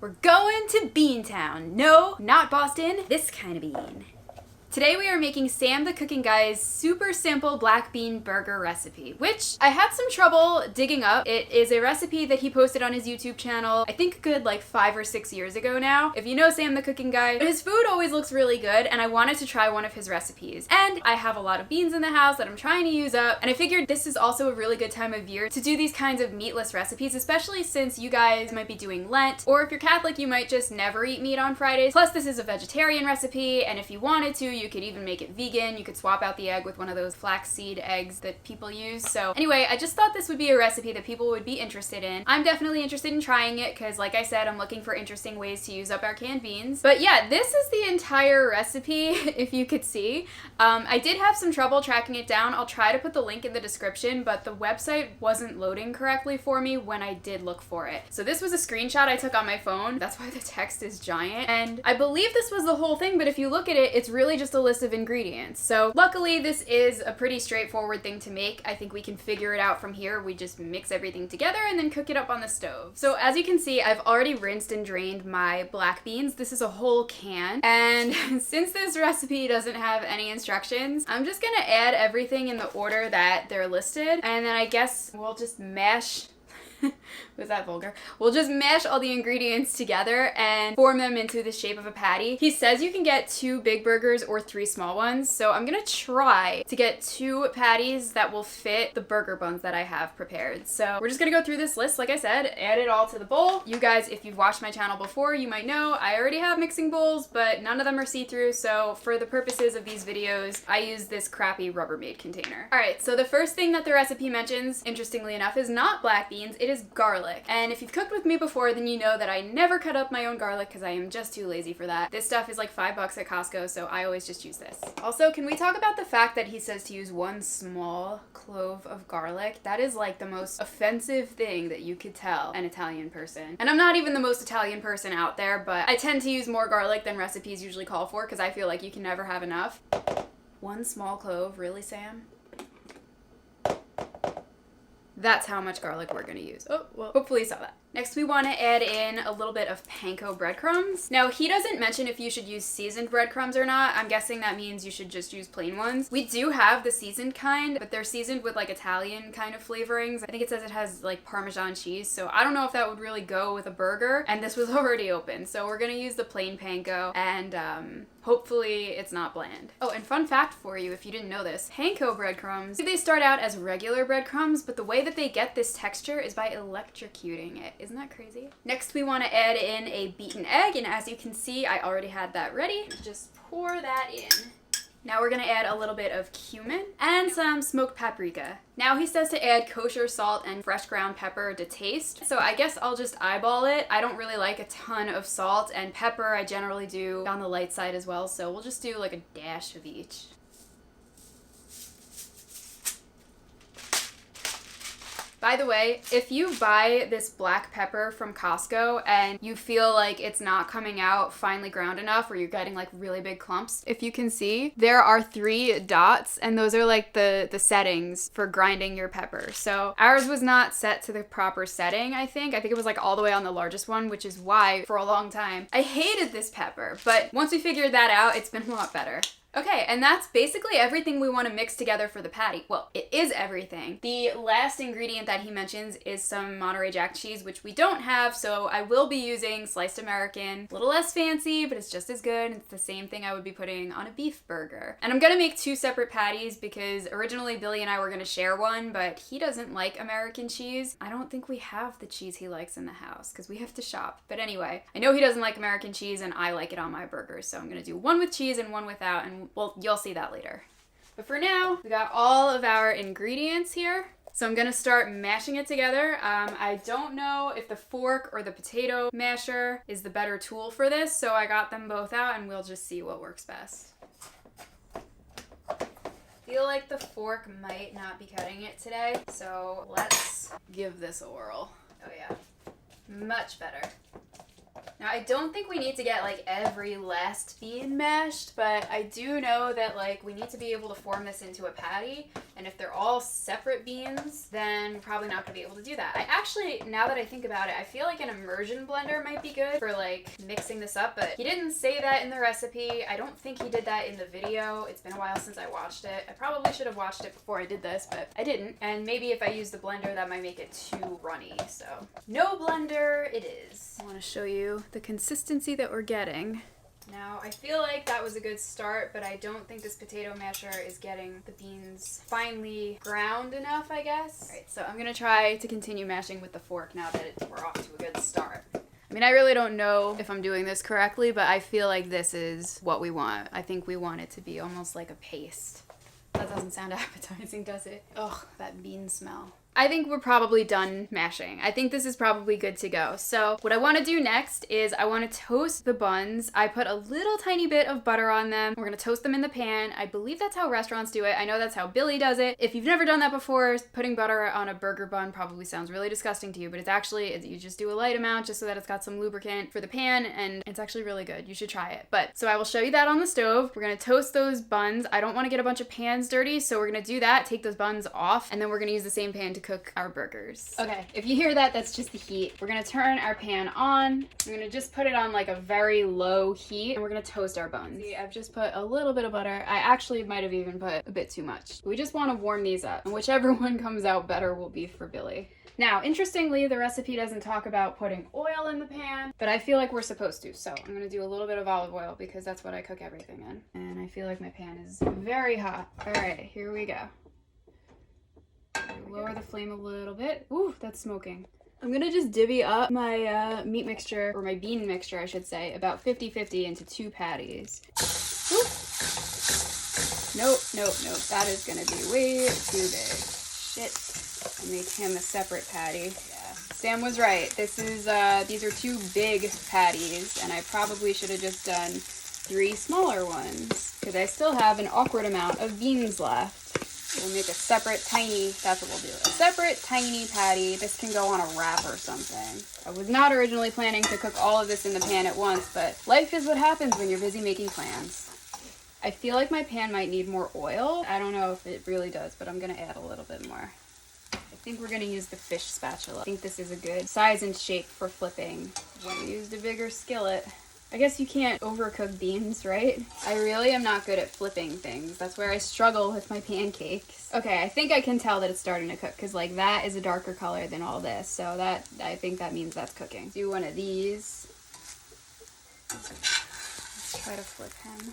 We're going to Beantown. No, not Boston, this kind of bean. Today we are making Sam the Cooking Guy's super simple black bean burger recipe, which I had some trouble digging up. It is a recipe that he posted on his YouTube channel, I think a good like 5 or 6 years ago now. If you know Sam the Cooking Guy, his food always looks really good and I wanted to try one of his recipes. And I have a lot of beans in the house that I'm trying to use up, and I figured this is also a really good time of year to do these kinds of meatless recipes, especially since you guys might be doing Lent, or if you're Catholic, you might just never eat meat on Fridays. Plus, this is a vegetarian recipe, and if you wanted to, you could even make it vegan. You could swap out the egg with one of those flaxseed eggs that people use. So anyway, I just thought this would be a recipe that people would be interested in. I'm definitely interested in trying it because, like I said, I'm looking for interesting ways to use up our canned beans. But yeah, this is the entire recipe, if you could see. I did have some trouble tracking it down. I'll try to put the link in the description, but the website wasn't loading correctly for me when I did look for it. So this was a screenshot I took on my phone. That's why the text is giant. And I believe this was the whole thing, but if you look at it, it's really just a list of ingredients. So luckily this is a pretty straightforward thing to make. I think we can figure it out from here. We just mix everything together and then cook it up on the stove. So as you can see, I've already rinsed and drained my black beans. This is a whole can. And since this recipe doesn't have any instructions, I'm just gonna add everything in the order that they're listed. And then I guess we'll just mash was that vulgar? We'll just mash all the ingredients together and form them into the shape of a patty. He says you can get 2 big burgers or 3 small ones, so I'm gonna try to get 2 patties that will fit the burger buns that I have prepared. So we're just gonna go through this list, like I said, add it all to the bowl. You guys, if you've watched my channel before, you might know I already have mixing bowls, but none of them are see-through, so for the purposes of these videos, I use this crappy Rubbermaid container. Alright, so the first thing that the recipe mentions, interestingly enough, is not black beans, it is garlic. And if you've cooked with me before, then you know that I never cut up my own garlic because I am just too lazy for that. This stuff is like $5 at Costco, so I always just use this. Also, can we talk about the fact that he says to use 1 small clove of garlic? That is like the most offensive thing that you could tell an Italian person. And I'm not even the most Italian person out there, but I tend to use more garlic than recipes usually call for because I feel like you can never have enough. 1 small clove, really, Sam? That's how much garlic we're gonna use. Oh, well, hopefully you saw that. Next, we want to add in a little bit of panko breadcrumbs. Now, he doesn't mention if you should use seasoned breadcrumbs or not. I'm guessing that means you should just use plain ones. We do have the seasoned kind, but they're seasoned with like Italian kind of flavorings. I think it says it has like Parmesan cheese, so I don't know if that would really go with a burger. And this was already open, so we're gonna use the plain panko, and hopefully it's not bland. Oh, and fun fact for you, if you didn't know this, panko breadcrumbs, they start out as regular breadcrumbs, but the way that they get this texture is by electrocuting it. Isn't that crazy? Next, we want to add in a beaten egg, and as you can see, I already had that ready. Just pour that in. Now we're gonna add a little bit of cumin and some smoked paprika. Now he says to add kosher salt and fresh ground pepper to taste, so I guess I'll just eyeball it. I don't really like a ton of salt, and pepper I generally do on the light side as well, so we'll just do like a dash of each. By the way, if you buy this black pepper from Costco and you feel like it's not coming out finely ground enough or you're getting like really big clumps, if you can see, there are 3 dots and those are like the settings for grinding your pepper. So ours was not set to the proper setting, I think. I think it was like all the way on the largest one, which is why for a long time I hated this pepper. But once we figured that out, it's been a lot better. Okay, and that's basically everything we want to mix together for the patty. Well, it is everything. The last ingredient that he mentions is some Monterey Jack cheese, which we don't have, so I will be using sliced American. A little less fancy, but it's just as good. It's the same thing I would be putting on a beef burger. And I'm gonna make 2 separate patties because originally Billy and I were gonna share one, but he doesn't like American cheese. I don't think we have the cheese he likes in the house because we have to shop. But anyway, I know he doesn't like American cheese and I like it on my burgers, so I'm gonna do one with cheese and one without, and well, you'll see that later. But for now, we got all of our ingredients here. So I'm gonna start mashing it together. I don't know if the fork or the potato masher is the better tool for this, so I got them both out and we'll just see what works best. I feel like the fork might not be cutting it today, so let's give this a whirl. Oh yeah, much better. Now, I don't think we need to get like every last bean mashed, but I do know that like we need to be able to form this into a patty, And if they're all separate beans, then we're probably not gonna be able to do that. I actually, now that I think about it, I feel like an immersion blender might be good for like mixing this up, but he didn't say that in the recipe. I don't think he did that in the video. It's been a while since I watched it. I probably should have watched it before I did this, but I didn't. And maybe if I use the blender, that might make it too runny. So no blender it is. I want to show you the consistency that we're getting. Now, I feel like that was a good start, but I don't think this potato masher is getting the beans finely ground enough, I guess. All right, so I'm gonna try to continue mashing with the fork now that we're off to a good start. I mean, I really don't know if I'm doing this correctly, but I feel like this is what we want. I think we want it to be almost like a paste. That doesn't sound appetizing, does it? Ugh, that bean smell. I think we're probably done mashing. I think this is probably good to go. So what I want to do next is I want to toast the buns. I put a little tiny bit of butter on them. We're going to toast them in the pan. I believe that's how restaurants do it. I know that's how Billy does it. If you've never done that before, putting butter on a burger bun probably sounds really disgusting to you, but it's actually, you just do a light amount just so that it's got some lubricant for the pan, and it's actually really good. You should try it. But so I will show you that on the stove. We're going to toast those buns. I don't want to get a bunch of pans dirty, so we're going to do that, take those buns off, and then we're going to use the same pan to cook our burgers. Okay, if you hear that, that's just the heat. We're gonna turn our pan on. I'm gonna just put it on like a very low heat, and we're gonna toast our buns. See, I've just put a little bit of butter. I actually might have even put a bit too much. We just want to warm these up, and whichever one comes out better will be for Billy. Now, interestingly, the recipe doesn't talk about putting oil in the pan, but I feel like we're supposed to, so I'm gonna do a little bit of olive oil because that's what I cook everything in. And I feel like my pan is very hot. All right, here we go. Lower the flame a little bit. Ooh, that's smoking. I'm gonna just divvy up my meat mixture, or my bean mixture, I should say, about 50-50 into 2 patties. Ooh. Nope. That is gonna be way too big. Shit. I make him a separate patty. Yeah. Sam was right. These are 2 big patties, and I probably should have just done 3 smaller ones, because I still have an awkward amount of beans left. We'll make a separate tiny, that's what we'll do. A separate tiny patty. This can go on a wrap or something. I was not originally planning to cook all of this in the pan at once, but life is what happens when you're busy making plans. I feel like my pan might need more oil. I don't know if it really does, but I'm gonna add a little bit more. I think we're gonna use the fish spatula. I think this is a good size and shape for flipping. When I used a bigger skillet. I guess you can't overcook beans, right? I really am not good at flipping things. That's where I struggle with my pancakes. Okay, I think I can tell that it's starting to cook, because like that is a darker color than all this. So that, I think that means that's cooking. Do one of these. Let's try to flip him.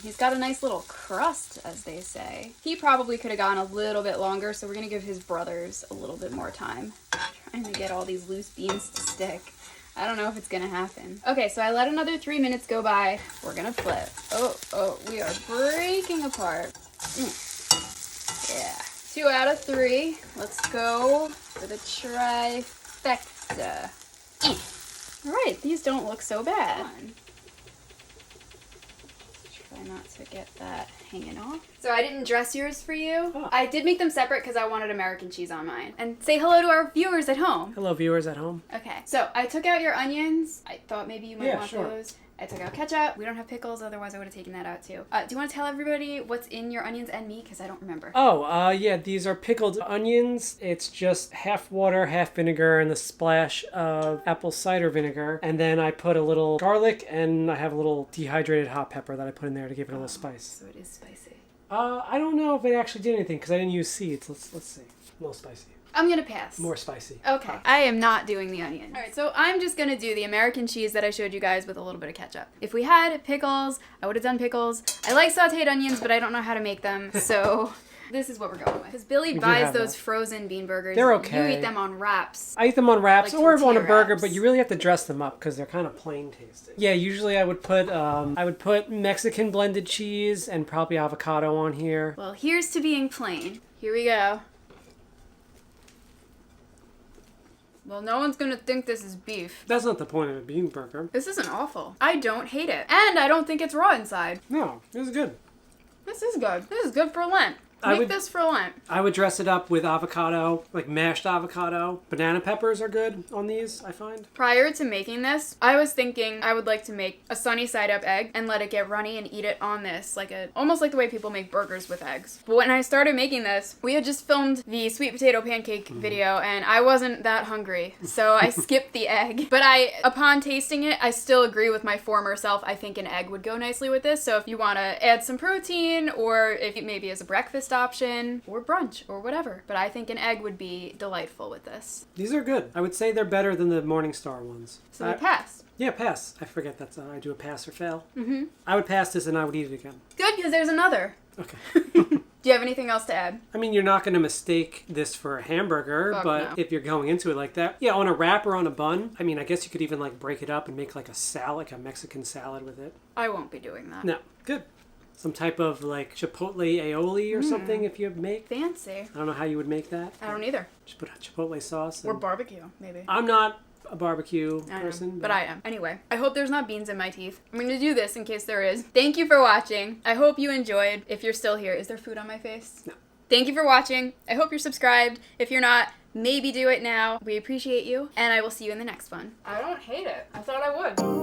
He's got a nice little crust, as they say. He probably could have gone a little bit longer, so we're gonna give his brothers a little bit more time. I'm trying to get all these loose beans to stick. I don't know if it's gonna happen. Okay, so I let another 3 minutes go by. We're gonna flip. Oh, we are breaking apart. Yeah. 2 out of 3. Let's go for the trifecta. All right, these don't look so bad. Try not to get that hanging off. So I didn't dress yours for you. Oh. I did make them separate because I wanted American cheese on mine. And say hello to our viewers at home. Hello, viewers at home. Okay, so I took out your onions. I thought maybe you might want those. I took out ketchup. We don't have pickles, otherwise I would have taken that out too. Do you want to tell everybody what's in your onions and me? Because I don't remember. Oh, yeah, these are pickled onions. It's just half water, half vinegar, and a splash of apple cider vinegar. And then I put a little garlic, and I have a little dehydrated hot pepper that I put in there to give it a little spice. So it is spicy. I don't know if it actually did anything, because I didn't use seeds. Let's see. A little spicy. I'm gonna pass. More spicy. Okay. I am not doing the onions. Alright, so I'm just gonna do the American cheese that I showed you guys with a little bit of ketchup. If we had pickles, I would have done pickles. I like sauteed onions, but I don't know how to make them, so this is what we're going with. Because Billy buys those frozen bean burgers. They're okay. You eat them on wraps. I eat them on wraps, like or on a burger, wraps. but you really have to dress them up because they're kind of plain tasting. Yeah, usually I would put Mexican blended cheese and probably avocado on here. Well, here's to being plain. Here we go. Well, no one's gonna think this is beef. That's not the point of a bean burger. This isn't awful. I don't hate it. And I don't think it's raw inside. No, this is good. This is good. This is good for Lent. Make this for Lent. I would dress it up with avocado, like mashed avocado. Banana peppers are good on these, I find. Prior to making this, I was thinking I would like to make a sunny side up egg and let it get runny and eat it on this, almost like the way people make burgers with eggs. But when I started making this, we had just filmed the sweet potato pancake video and I wasn't that hungry, so I skipped the egg. But upon tasting it, I still agree with my former self. I think an egg would go nicely with this. So if you want to add some protein, or if it maybe as a breakfast option or brunch or whatever, but I think an egg would be delightful with this. These are good. I would say they're better than the Morningstar ones. So we pass. Yeah, pass. I forget that's I do a pass or fail. Mm-hmm. I would pass this and I would eat it again. Good, because there's another. Okay. Do you have anything else to add? I mean, you're not going to mistake this for a hamburger, but no. if you're going into it like that, yeah, on a wrap or on a bun, I mean, I guess you could even break it up and make a salad, like a Mexican salad with it. I won't be doing that. No, good. Some type of chipotle aioli or something if you make. Fancy. I don't know how you would make that. I don't either. Just put chipotle sauce. Or barbecue, maybe. I'm not a barbecue person. But I am. Anyway, I hope there's not beans in my teeth. I'm going to do this in case there is. Thank you for watching. I hope you enjoyed. If you're still here, is there food on my face? No. Thank you for watching. I hope you're subscribed. If you're not, maybe do it now. We appreciate you, and I will see you in the next one. I don't hate it. I thought I would.